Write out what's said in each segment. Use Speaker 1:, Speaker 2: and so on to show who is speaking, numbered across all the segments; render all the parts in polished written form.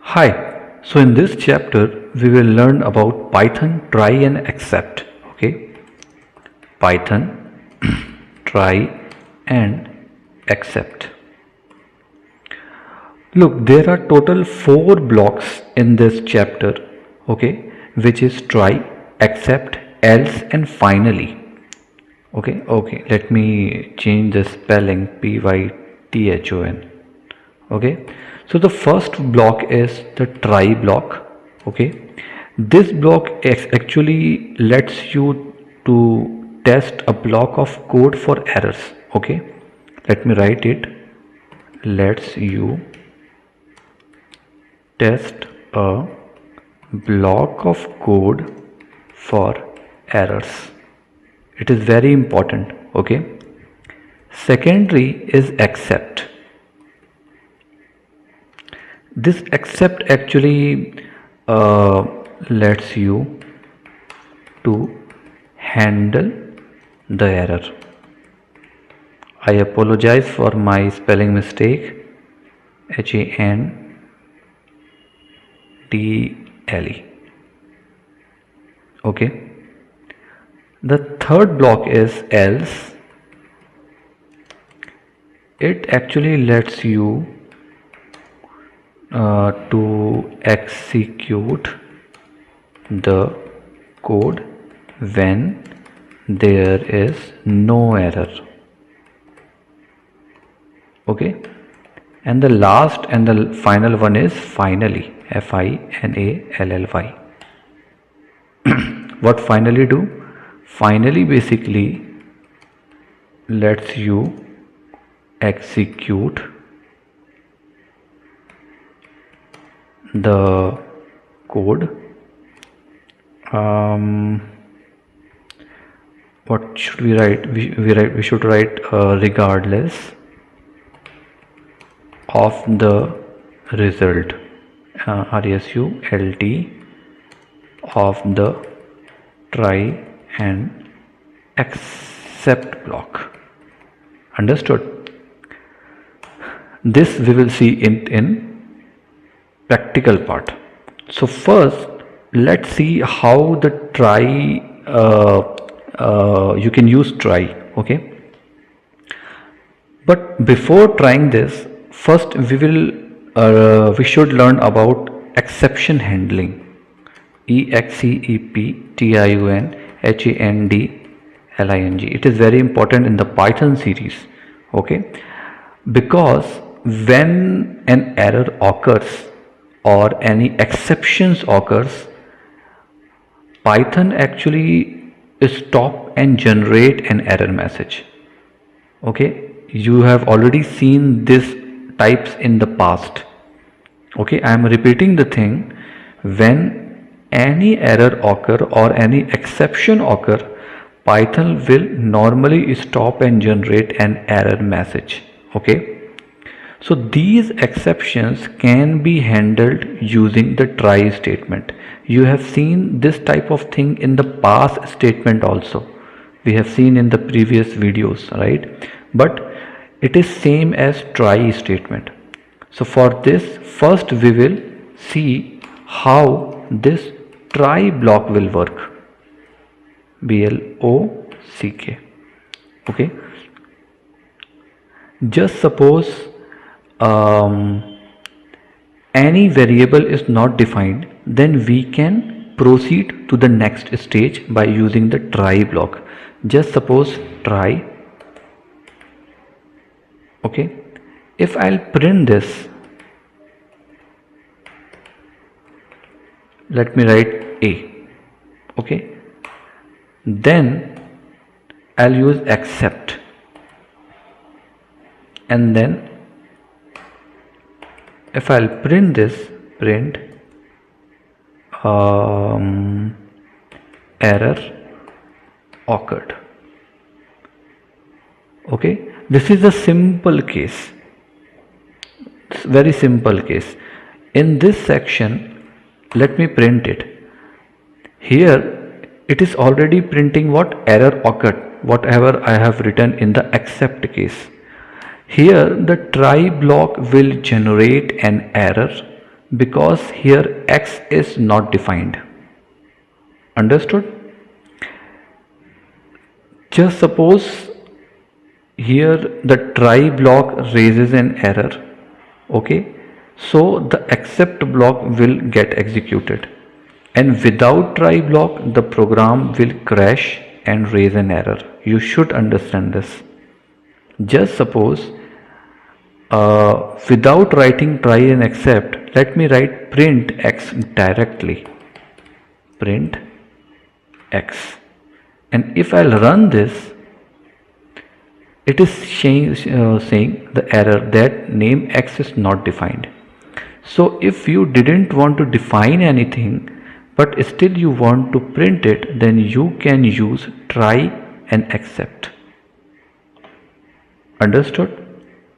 Speaker 1: Hi, so in this chapter we will learn about Python try and except. Okay, Python try and except. Look, there are total 4 blocks in this chapter, okay, which is try, except, else, and finally. Okay, let me change the spelling Python. Okay, so the first block is the try block. Okay, this block actually lets you to test a block of code for errors. Okay, let me write it. Lets you test a block of code for errors. It is very important. Okay, secondary is except. This except actually lets you to handle the error. I apologize for my spelling mistake. HANDLE. Okay, the third block is else. It actually lets you to execute the code when there is no error. Okay, and the last and the final one is finally. FINALLY. What finally do? Finally basically lets you execute the code. What should we write? We should write regardless of the result. RESULT of the try and except block. Understood? This we will see in practical part. So first let's see how the try you can use try. Okay, but before trying this, first we should learn about exception handling. EXEPTION HANDLING. It is very important in the Python series. Okay, because when an error occurs or any exceptions occurs, Python actually stop and generate an error message. Okay, you have already seen this types in the past. Okay, I am repeating the thing. When any error occur or any exception occur, Python will normally stop and generate an error message. Okay, so these exceptions can be handled using the try statement. You have seen this type of thing in the pass statement also. We have seen in the previous videos, right? But it is same as try statement. So for this, first we will see how this try block will work. BLOCK. Okay, just suppose any variable is not defined, then we can proceed to the next stage by using the try block. Just suppose try. Okay, if I'll print this, let me write A. Okay, then I'll use except, and then if I'll print this, print error occurred. Okay, this is a simple case. It's very simple case. In this section, let me print it. Here it is already printing what error occurred, whatever I have written in the except case. Here the try block will generate an error because here X is not defined. Understood? Just suppose here the try block raises an error. Okay, so the accept block will get executed, and without try block the program will crash and raise an error. You should understand this. Just suppose without writing try and accept, let me write print X directly. Print X, and if I'll run this, it is saying the error that name X is not defined. So if you didn't want to define anything but still you want to print it, then you can use try and accept. Understood?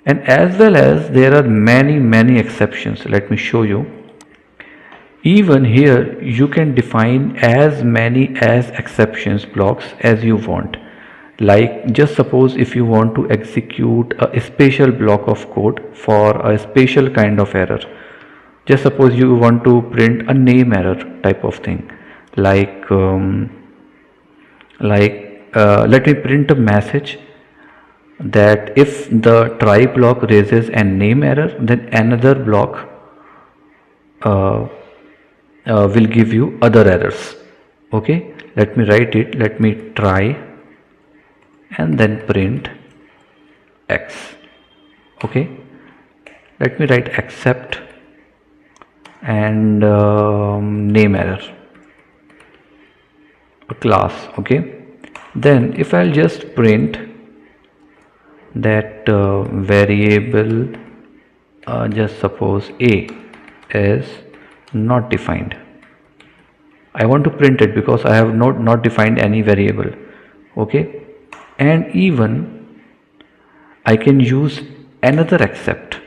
Speaker 1: And as well as there are many exceptions. Let me show you. Even here you can define as many as exceptions blocks as you want. Like, just suppose if you want to execute a special block of code for a special kind of error. Just suppose you want to print a name error type of thing, like let me print a message that if the try block raises a name error, then another block will give you other errors. Okay, let me write it. Let me try and then print X. Okay, let me write accept and name error, a class. Okay, then if I'll just print that variable, just suppose A is not defined. I want to print it because I have not defined any variable. Okay, and even I can use another accept.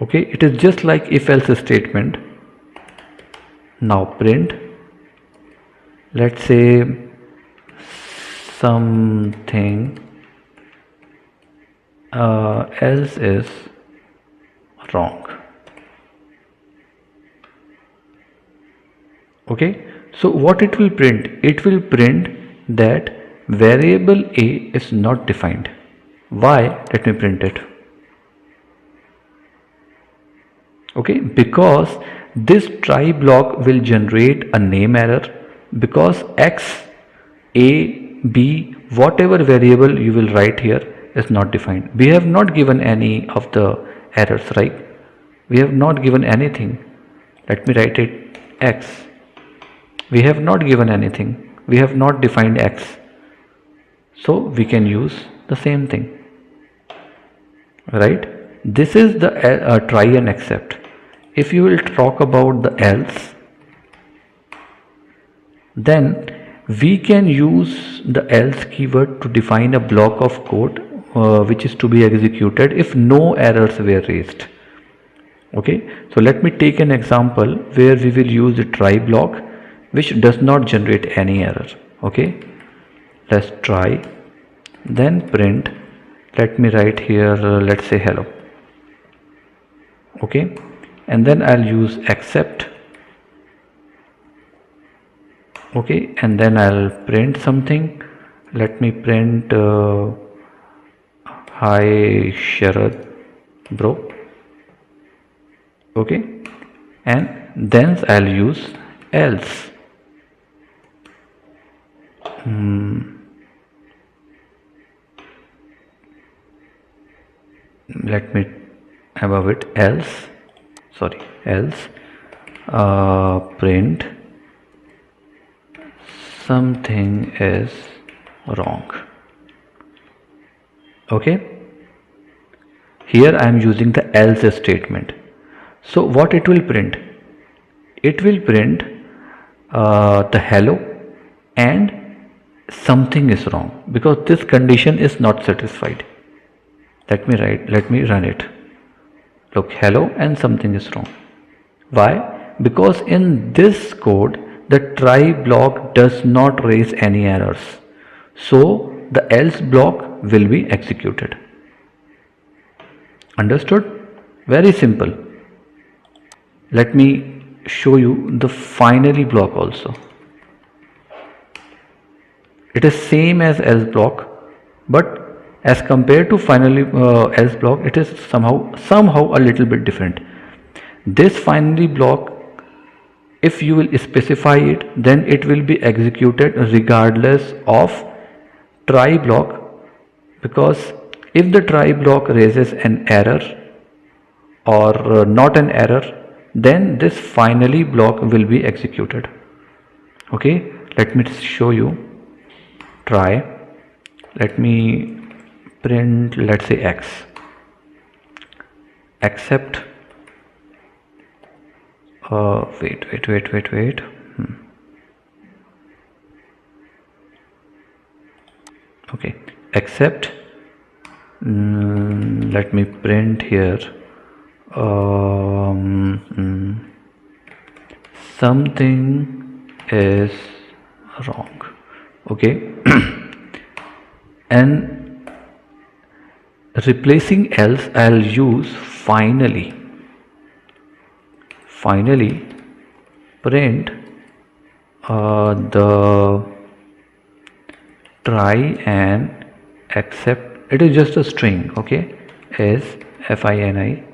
Speaker 1: Okay, it is just like if else statement. Now print, let's say something else is wrong. Okay, so what it will print? It will print that variable A is not defined. Why? Let me print it. Okay, because this try block will generate a name error because X, A, B, whatever variable you will write here is not defined. We have not given any of the errors, right? We have not given anything. Let me write it X. We have not given anything. We have not defined X. So we can use the same thing, right? This is the try and accept. If you will talk about the else, then we can use the else keyword to define a block of code which is to be executed if no errors were raised. Okay, so let me take an example where we will use the try block which does not generate any error. Okay, let's try, then print. Let me write here, let's say hello. Okay, and then I'll use accept. Okay, and then I'll print something. Let me print hi Sharad bro. Okay, and then I'll use else. Let me above it else print something is wrong. Okay, here I am using the else statement. So what it will print? It will print the hello and something is wrong because this condition is not satisfied. Let me run it. Look, hello and something is wrong. Why? Because in this code the try block does not raise any errors, so the else block will be executed. Understood? Very simple. Let me show you the finally block also. It is same as else block, but as compared to finally else block, it is somehow a little bit different. This finally block, if you will specify it, then it will be executed regardless of try block, because if the try block raises an error or not an error, then this finally block will be executed. Okay, let me show you. Try, let me print, let's say x, except wait. Okay, except let me print here something is wrong. Okay. And replacing else, I'll use finally print the try and except, it is just a string, okay, is finished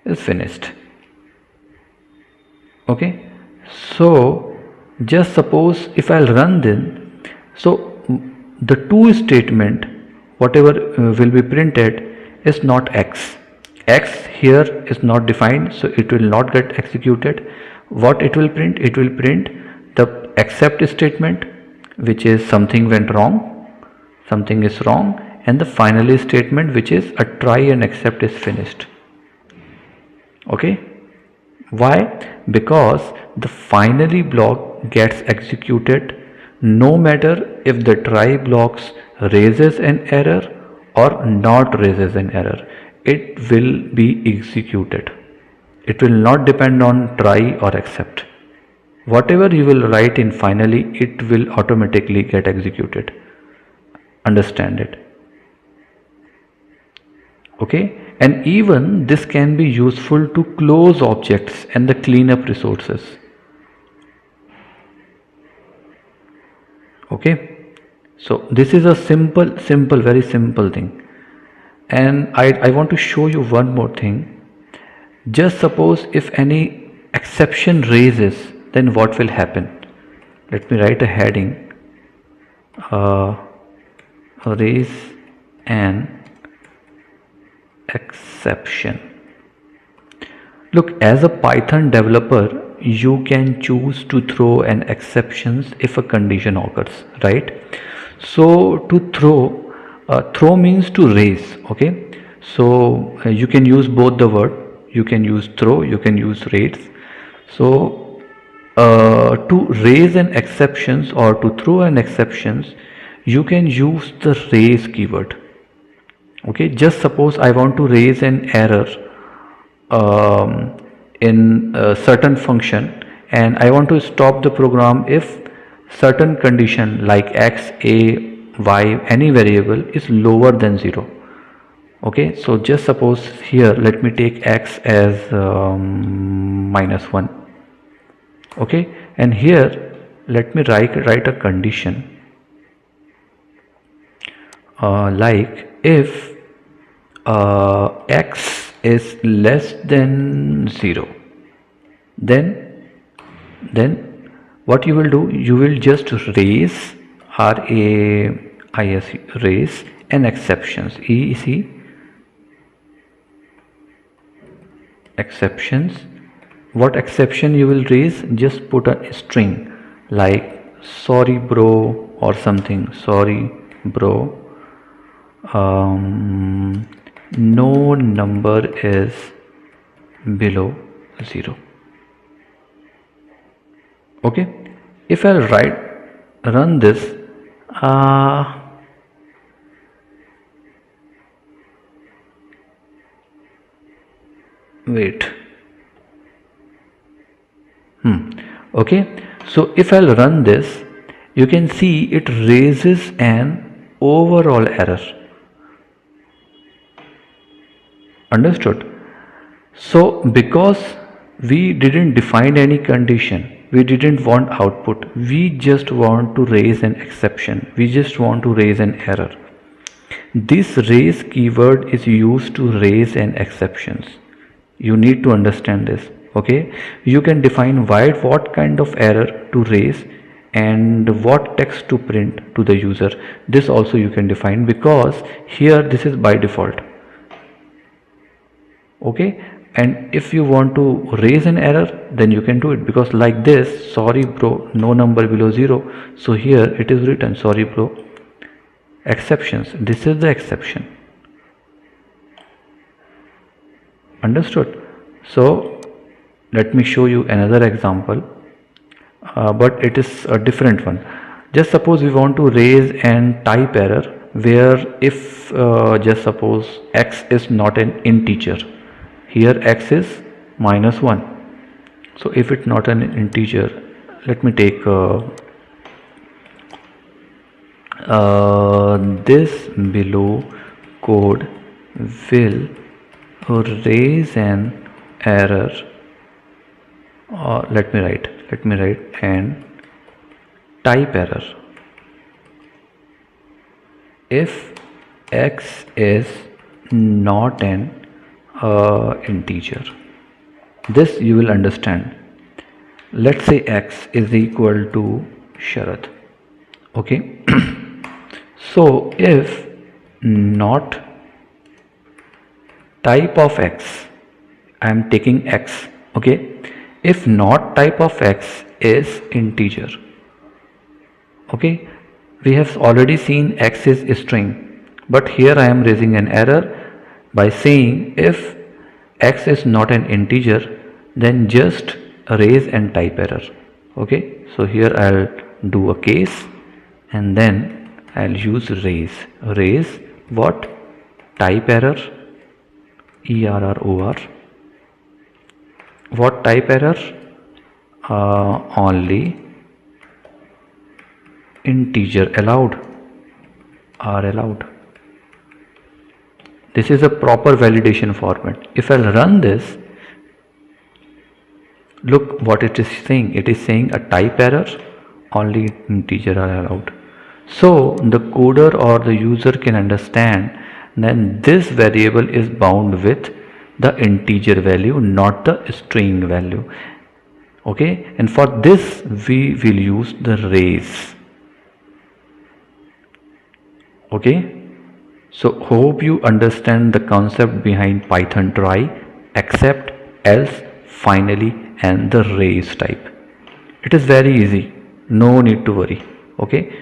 Speaker 1: is finished. Okay, so just suppose if I'll run then, so the to statement whatever will be printed is not x here is not defined, so it will not get executed. What it will print? It will print the except statement, which is something went wrong, something is wrong, and the finally statement, which is a try and except is finished. Okay, why? Because the finally block gets executed no matter if the try blocks raises an error or not raises an error. It will be executed. It will not depend on try or except. Whatever you will write in finally, it will automatically get executed. Understand it? Okay, and even this can be useful to close objects and the cleanup resources. Okay, so this is a very simple thing. And I want to show you one more thing. Just suppose if any exception raises, then what will happen? Let me write a heading, raise an exception. Look, as a Python developer, you can choose to throw an exceptions if a condition occurs, right? So to throw means to raise. Okay, so you can use both the word, you can use throw, you can use raise. So to raise an exceptions or to throw an exceptions, you can use the raise keyword. Okay, just suppose I want to raise an error in a certain function, and I want to stop the program if certain condition like x, a, y, any variable is lower than 0. Okay, so just suppose here let me take x as -1. Okay, and here let me write a condition like if x is less than 0, then what you will do, you will just raise raise an exceptions, exceptions. What exception you will raise? Just put a string like sorry bro or something, sorry bro, no number is below 0. Okay, if I run this, wait, okay, so if I'll run this, you can see it raises an overall error. Understood? So because we didn't define any condition, we didn't want output, we just want to raise an exception, we just want to raise an error. This raise keyword is used to raise an exceptions. You need to understand this. Okay, you can define what kind of error to raise and what text to print to the user. This also you can define, because here this is by default. Okay, and if you want to raise an error, then you can do it, because like this, sorry bro, no number below 0. So here it is written, sorry bro, exceptions, this is the exception. Understood? So let me show you another example, but it is a different one. Just suppose we want to raise an type error, where if just suppose x is not an integer, here x is -1. So if it's not an integer, let me take this below code will raise an error, or let me write an type error if x is not an integer. This you will understand. Let's say x is equal to Sharad. Okay. So if not type of x, I am taking x. Okay, if not type of x is integer. Okay, we have already seen x is string, but here I am raising an error by saying if x is not an integer, then just raise and type error. Okay, so here I'll do a case and then I'll use raise what, type error, error, what type error, only integer allowed, are allowed. This is a proper validation format. If I run this, look what it is saying. It is saying a type error, only integer are allowed. So the coder or the user can understand then this variable is bound with the integer value, not the string value. Okay, and for this we will use the raise. Okay, so hope you understand the concept behind Python try, except, else, finally, and the raise type. It is very easy, no need to worry. Okay,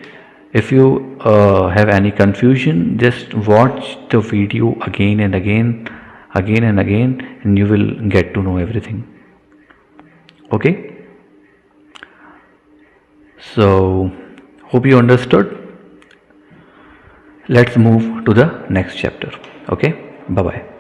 Speaker 1: if you have any confusion, just watch the video again and again, and you will get to know everything. Okay, so hope you understood. Let's move to the next chapter. Okay, bye bye.